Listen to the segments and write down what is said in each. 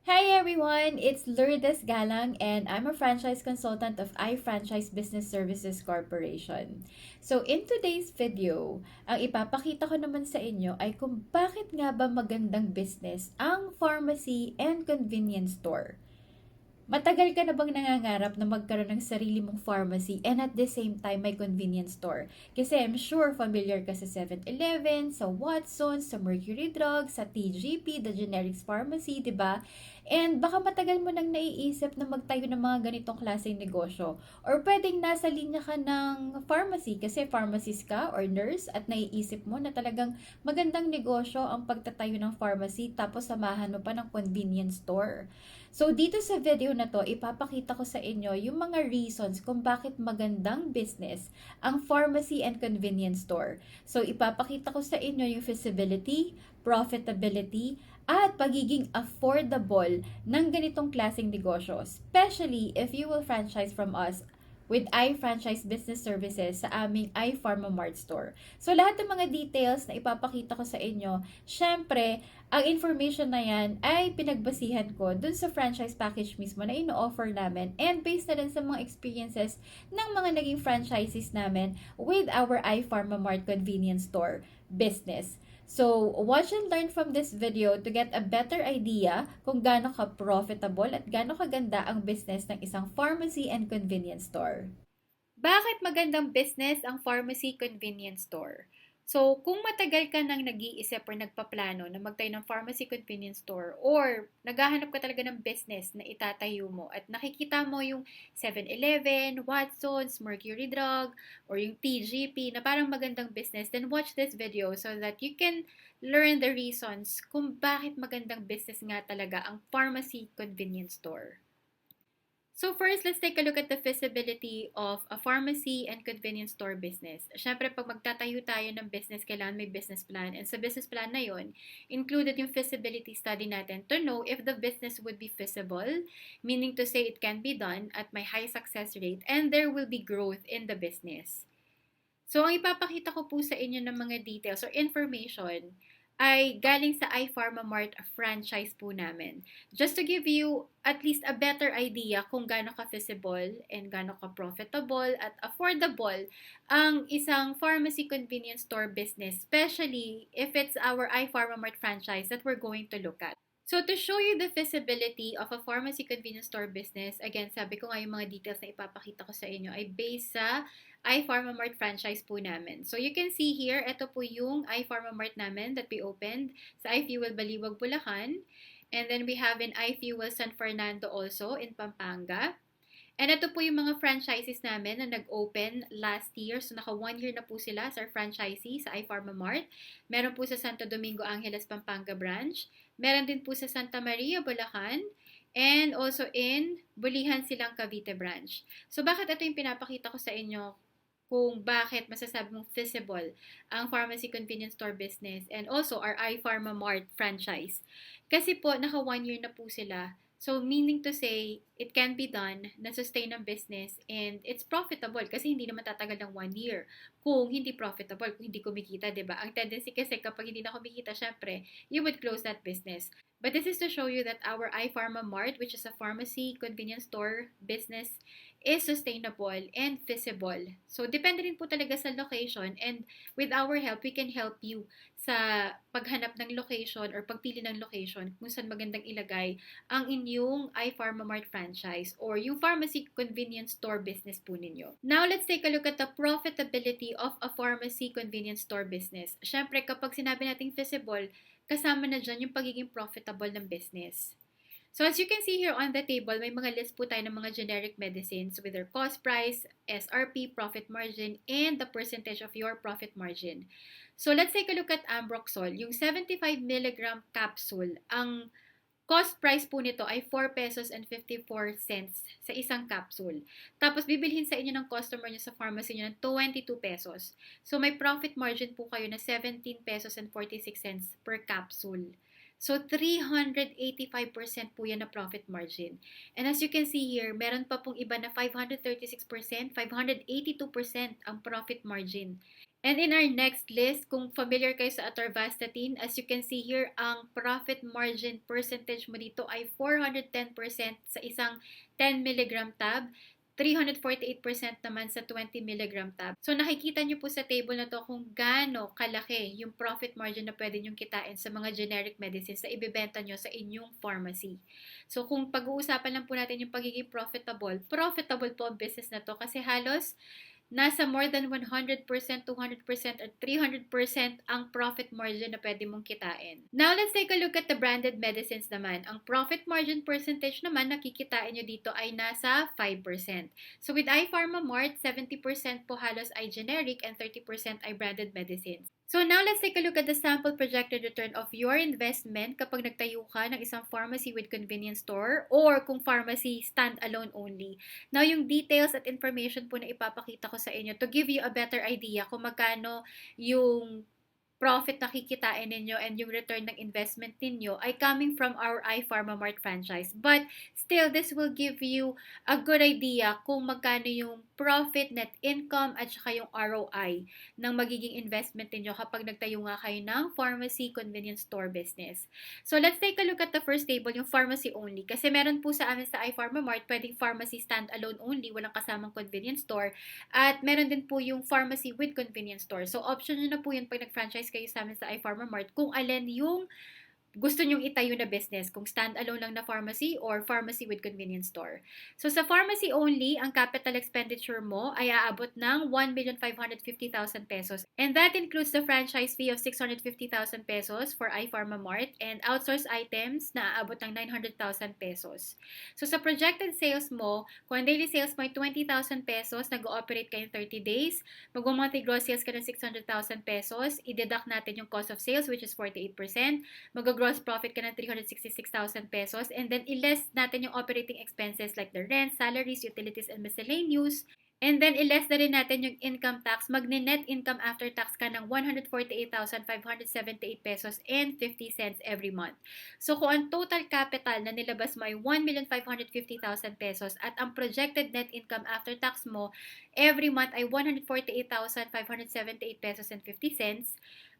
Hi everyone, it's Lourdes Galang and I'm a franchise consultant of iFranchise Business Services Corporation. So in today's video, ang ipapakita ko naman sa inyo ay kung bakit nga ba magandang business ang pharmacy and convenience store. Matagal ka na bang nangangarap na magkaroon ng sarili mong pharmacy and at the same time may convenience store? Kasi I'm sure familiar ka sa 7-Eleven, sa Watsons, sa Mercury Drug, sa TGP, the Generics Pharmacy, di ba? And baka matagal mo nang naiisip na magtayo ng mga ganitong klaseng negosyo. Or pwedeng nasa linya ka ng pharmacy kasi pharmacist ka or nurse at naiisip mo na talagang magandang negosyo ang pagtatayo ng pharmacy tapos samahan mo pa ng convenience store. So, dito sa video na to, ipapakita ko sa inyo yung mga reasons kung bakit magandang business ang pharmacy and convenience store. So, ipapakita ko sa inyo yung feasibility, profitability, at pagiging affordable ng ganitong klaseng negosyo, especially if you will franchise from us with iFranchise Business Services sa aming iPharmaMart store. So, lahat ng mga details na ipapakita ko sa inyo, syempre, ang information na yan ay pinagbasihan ko dun sa franchise package mismo na ino-offer namin and based na rin sa mga experiences ng mga naging franchises namin with our iPharmaMart convenience store business. So, watch and learn from this video to get a better idea kung gaano ka-profitable at gaano kaganda ang business ng isang pharmacy and convenience store. Bakit magandang business ang pharmacy convenience store? So, kung matagal ka nang nag-iisip or nagpaplano na magtayo ng pharmacy convenience store or naghahanap ka talaga ng business na itatayo mo at nakikita mo yung 7-Eleven, Watsons, Mercury Drug, or yung TGP na parang magandang business, then watch this video so that you can learn the reasons kung bakit magandang business nga talaga ang pharmacy convenience store. So first, let's take a look at the feasibility of a pharmacy and convenience store business. Siyempre, pag magtatayo tayo ng business, kailangan may business plan. And sa business plan na yon, included yung feasibility study natin to know if the business would be feasible, meaning to say it can be done at my high success rate and there will be growth in the business. So, ang ipapakita ko po sa inyo ng mga details or information ay galing sa iPharmaMart franchise po namin. Just to give you at least a better idea kung gaano ka-feasible and gaano ka-profitable at affordable ang isang pharmacy convenience store business, especially if it's our iPharmaMart franchise that we're going to look at. So to show you the feasibility of a pharmacy convenience store business, again, sabi ko nga yung mga details na ipapakita ko sa inyo ay based sa iPharmaMart franchise po namin. So you can see here, ito po yung iPharmaMart namin that we opened sa iFuel Baliwag, Bulacan. And then we have in iFuel San Fernando also in Pampanga. And ito po yung mga franchises namin na nag-open last year. So, naka 1 year na po sila sa franchisee sa iPharmaMart. Meron po sa Santo Domingo Angeles, Pampanga branch. Meron din po sa Santa Maria, Bulacan. And also in Bulihan Silang Cavite branch. So, bakit ito yung pinapakita ko sa inyo kung bakit masasabi mong feasible ang pharmacy convenience store business and also our iPharmaMart franchise. Kasi po, naka 1 year na po sila. So, meaning to say, it can be done na sustain ang business and it's profitable kasi hindi naman tatagal ng 1 year kung hindi profitable, kung hindi kumikita, di ba? Ang tendency kasi kapag hindi na kumikita, syempre, you would close that business. But this is to show you that our iPharmaMart, which is a pharmacy convenience store business, is sustainable and feasible. So, depende rin po talaga sa location and with our help, we can help you sa paghanap ng location or pagpili ng location kung saan magandang ilagay ang inyong iPharmaMart franchise or yung pharmacy convenience store business po ninyo. Now, let's take a look at the profitability of a pharmacy convenience store business. Siyempre, kapag sinabi nating feasible, kasama na dyan yung pagiging profitable ng business. So as you can see here on the table, may mga list po tayo ng mga generic medicines with their cost price, SRP, profit margin, and the percentage of your profit margin. So let's take a look at Ambroxol. Yung 75 milligram capsule, ang cost price po nito ay 4 pesos and 54 cents sa isang capsule. Tapos bibilhin sa inyo ng customer nyo sa pharmacy nyo ng 22 pesos. So may profit margin po kayo na 17 pesos and 46 cents per capsule. So, 385% po yan na profit margin. And as you can see here, meron pa pong iba na 536%, 582% ang profit margin. And in our next list, kung familiar kayo sa atorvastatin, as you can see here, ang profit margin percentage mo dito ay 410% sa isang 10 milligram tab, 348% naman sa 20 milligram tab. So nakikita nyo po sa table na to kung gaano kalaki yung profit margin na pwede nyong kitain sa mga generic medicines na ibibenta nyo sa inyong pharmacy. So kung pag-uusapan lang po natin yung pagiging profitable po ang business na to kasi halos nasa more than 100%, 200%, or 300% ang profit margin na pwede mong kitain. Now, let's take a look at the branded medicines naman. Ang profit margin percentage naman nakikitain nyo dito ay nasa 5%. So, with iPharma Mart, 70% po halos ay generic and 30% ay branded medicines. So now let's take a look at the sample projected return of your investment kapag nagtayo ka ng isang pharmacy with convenience store or kung pharmacy stand-alone only. Now yung details at information po na ipapakita ko sa inyo to give you a better idea kung magkano yung profit na kikitain ninyo and yung return ng investment ninyo ay coming from our iPharma Mart franchise. But still, this will give you a good idea kung magkano yung profit, net income, at saka yung ROI ng magiging investment ninyo kapag nagtayo nga kayo ng pharmacy convenience store business. So, let's take a look at the first table, yung pharmacy only. Kasi meron po sa amin sa iPharma Mart, pwedeng pharmacy stand-alone only, walang kasamang convenience store. At meron din po yung pharmacy with convenience store. So, option nyo na po yun pag nag-franchise kayo sa amin sa iPharma Mart kung alin yung gusto nyong itayo na business, kung stand-alone lang na pharmacy or pharmacy with convenience store. So sa pharmacy only, ang capital expenditure mo ay aabot ng 1,550,000 pesos. And that includes the franchise fee of 650,000 pesos for iPharma Mart and outsourced items na aabot ng 900,000 pesos. So sa projected sales mo, kung daily sales mo ay 20,000 pesos, nag-ooperate kayo 30 days, mag-monthly gross sales ka ng 600,000 pesos, i-deduct natin yung cost of sales which is 48%, mag-gross profit ka ng 366,000 pesos, and then i-less natin yung operating expenses like the rent, salaries, utilities, and miscellaneous. And then, i-less na rin natin yung income tax. Magne-net income after tax ka ng 148,578 pesos and 50 cents every month. So, kung ang total capital na nilabas mo ay 1,550,000 pesos at ang projected net income after tax mo every month ay 148,578 pesos and 50 cents,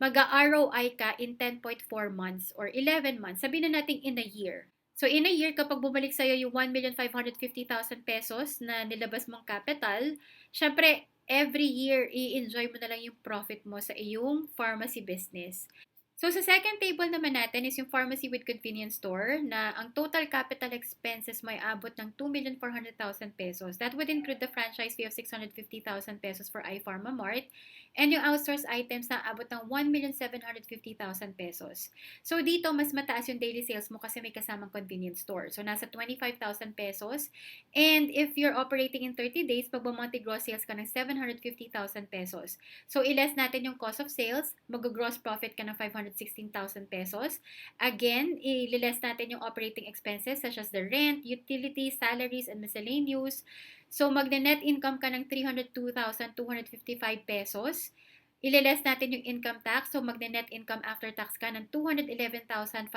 mag-ROI ka in 10.4 months or 11 months. Sabihin na natin in a year. So, in a year, kapag bumalik sa'yo yung 1,550,000 pesos na nilabas mong capital, syempre, every year, i-enjoy mo na lang yung profit mo sa iyong pharmacy business. So, sa second table naman natin is yung pharmacy with convenience store na ang total capital expenses may abot ng 2,400,000 pesos. That would include the franchise fee of 650,000 pesos for iPharma Mart and yung outsourced items na abot ng 1,750,000 pesos. So, dito, mas mataas yung daily sales mo kasi may kasamang convenience store. So, nasa 25,000 pesos. And if you're operating in 30 days, pag-monthly gross sales ka ng 750,000 pesos. So, i-less natin yung cost of sales, mag-gross profit ka ng 516,000 pesos. Again, i-less natin yung operating expenses such as the rent, utilities, salaries, and miscellaneous. So, magne-net income ka ng 302,255 pesos. Ililess natin yung income tax. So, magne-net income after tax ka ng 211,578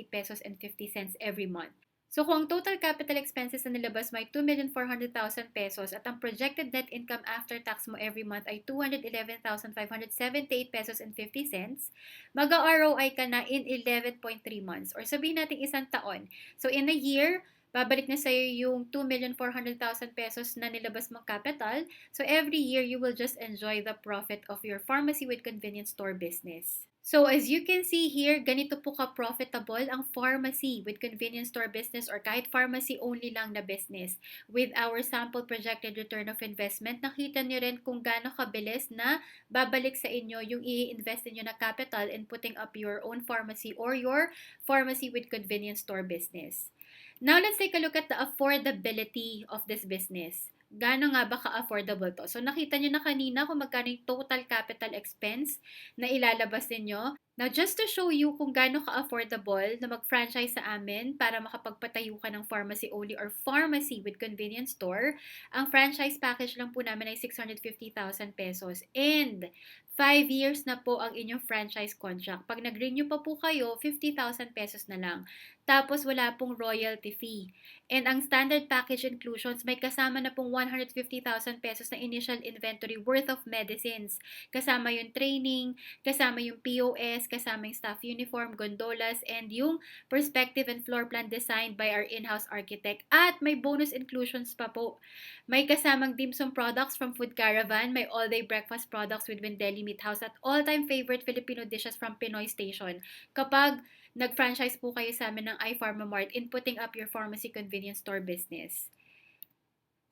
pesos and 50 cents every month. So, kung ang total capital expenses na nilabas mo ay 2,400,000 pesos at ang projected net income after tax mo every month ay 211,578 pesos and 50 cents, mag-ROI ka na in 11.3 months or sabihin natin isang taon. So, in a year, babalik na sa'yo yung 2,400,000 pesos na nilabas mong capital. So, every year, you will just enjoy the profit of your pharmacy with convenience store business. So, as you can see here, ganito po ka-profitable ang pharmacy with convenience store business or kahit pharmacy only lang na business. With our sample projected return of investment, nakita nyo rin kung gaano kabilis na babalik sa inyo yung i-invest niyo na capital in putting up your own pharmacy or your pharmacy with convenience store business. Now, let's take a look at the affordability of this business. Gaano nga ba ka-affordable to? So, nakita nyo na kanina kung magkano yung total capital expense na ilalabas ninyo. Now, just to show you kung gaano ka-affordable na mag-franchise sa amin para makapagpatayo ka ng pharmacy only or pharmacy with convenience store, ang franchise package lang po namin ay 650,000 pesos. And 5 years na po ang inyong franchise contract. Pag nag-renew pa po kayo, 50,000 pesos na lang. Tapos wala pong royalty fee. And ang standard package inclusions, may kasama na pong 150,000 pesos na initial inventory worth of medicines. Kasama yung training, kasama yung POS, kasama yung staff uniform, gondolas, and yung perspective and floor plan designed by our in-house architect. At may bonus inclusions pa po. May kasamang dim sum products from Food Caravan, may all-day breakfast products with Wendeli Meat House at all-time favorite Filipino dishes from Pinoy Station. Kapag nag-franchise po kayo sa amin ng iPharmaMart in putting up your pharmacy convenience store business.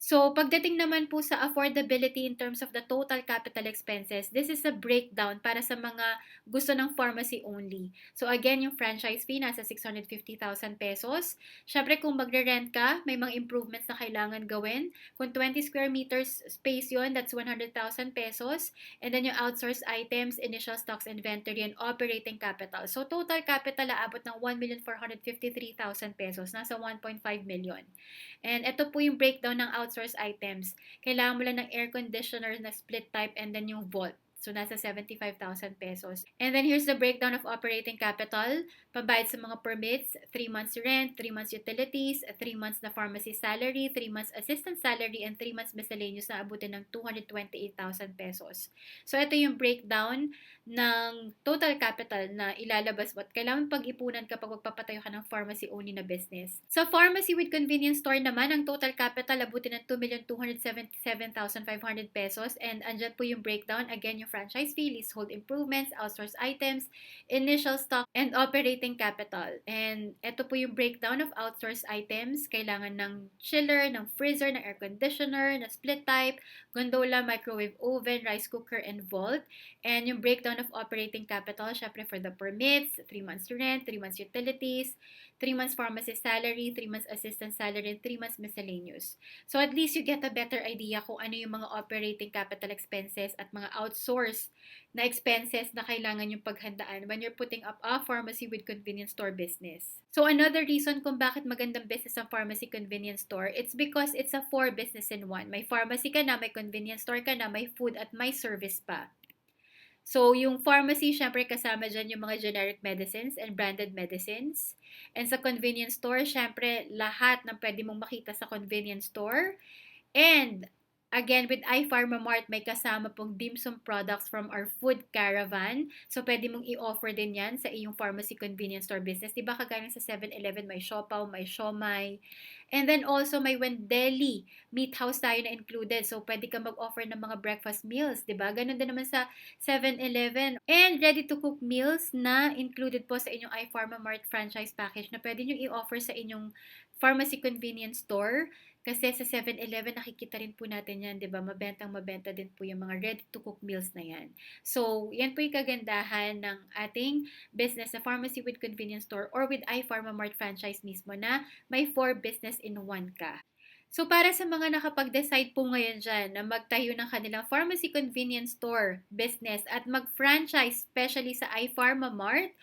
So, pagdating naman po sa affordability in terms of the total capital expenses, this is a breakdown para sa mga gusto ng pharmacy only. So, again, yung franchise fee nasa 650,000 pesos. Syempre, kung magre-rent ka, may mga improvements na kailangan gawin. Kung 20 square meters space yon, that's 100,000 pesos. And then yung outsourced items, initial stocks, inventory, and operating capital. So, total capital aabot ng 1,453,000 pesos. Nasa 1.5 million. And ito po yung breakdown ng outsourced items. Kailangan mo lang ng air conditioner na split type and then yung vault. So, nasa 75,000 pesos. And then, here's the breakdown of operating capital. Pambayad sa mga permits, 3 months rent, 3 months utilities, 3 months na pharmacy salary, 3 months assistant salary, and 3 months miscellaneous na abutin ng 228,000 pesos. So, ito yung breakdown ng total capital na ilalabas mo at kailangan pag-ipunan kapag magpapatayo ka ng pharmacy-only na business. Sa pharmacy with convenience store naman, ang total capital abutin ng 2,277,500 pesos and andyan po yung breakdown. Again, yung franchise fee, leasehold improvements, outsourced items, initial stock, and operating capital. And ito po yung breakdown of outsourced items. Kailangan ng chiller, ng freezer, ng air conditioner, ng split type, gondola, microwave oven, rice cooker, and vault. And yung breakdown of operating capital, syempre for the permits, 3 months rent, 3 months utilities, 3 months pharmacy salary, 3 months assistant salary, and 3 months miscellaneous. So at least you get a better idea kung ano yung mga operating capital expenses at mga outsourced na expenses na kailangan yung paghandaan when you're putting up a pharmacy with convenience store business. So another reason kung bakit magandang business ang pharmacy convenience store, it's because it's a 4 business in 1. May pharmacy ka na, may convenience store ka na, may food at may service pa. So, yung pharmacy, syempre kasama dyan yung mga generic medicines and branded medicines. And sa convenience store, syempre lahat ng pwede mong makita sa convenience store. And again, with iPharmaMart, may kasama pong dim sum products from our Food Caravan. So, pwede mong i-offer din yan sa iyong pharmacy convenience store business. Diba kagaya sa 7-Eleven, may siopaw, may siomai. And then also, may Wendeli Meat House tayo na included. So, pwede ka mag-offer ng mga breakfast meals. Diba? Ganun din naman sa 7-Eleven. And ready-to-cook meals na included po sa inyong iPharmaMart franchise package na pwede nyo i-offer sa inyong pharmacy convenience store. Kasi sa 7-Eleven, nakikita rin po natin yan, di ba? Mabenta din po yung mga ready-to-cook meals na yan. So, yan po yung kagandahan ng ating business na pharmacy with convenience store or with iPharmaMart franchise mismo na may 4 business in 1 ka. So, para sa mga nakapag-decide po ngayon dyan na magtayo ng kanilang pharmacy convenience store business at mag-franchise, especially sa iPharmaMart,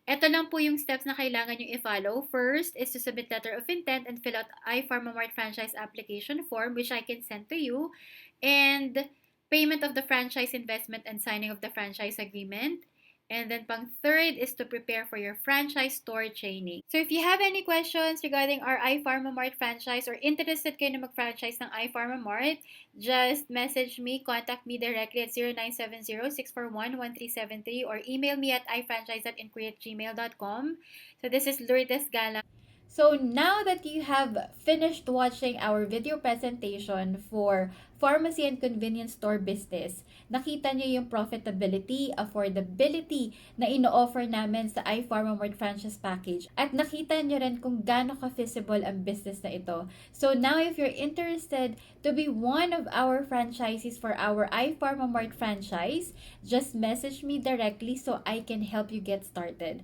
ito lang po yung steps na kailangan nyo i-follow. First is to submit letter of intent and fill out iPharmaMart franchise application form which I can send to you. And payment of the franchise investment and signing of the franchise agreement. And then pang third is to prepare for your franchise store training. So if you have any questions regarding our iPharmaMart franchise or interested kayo na mag-franchise ng iPharmaMart, just message me, contact me directly at 0970-641-1373 or email me at ifranchise@inquiry@gmail.com. So this is Lourdes Galang. So now that you have finished watching our video presentation for pharmacy and convenience store business, nakita nyo yung profitability, affordability na ino-offer namin sa iPharmaMart franchise package. At nakita nyo rin kung gaano ka-feasible ang business na ito. So now if you're interested to be one of our franchisees for our iPharmaMart franchise, just message me directly so I can help you get started.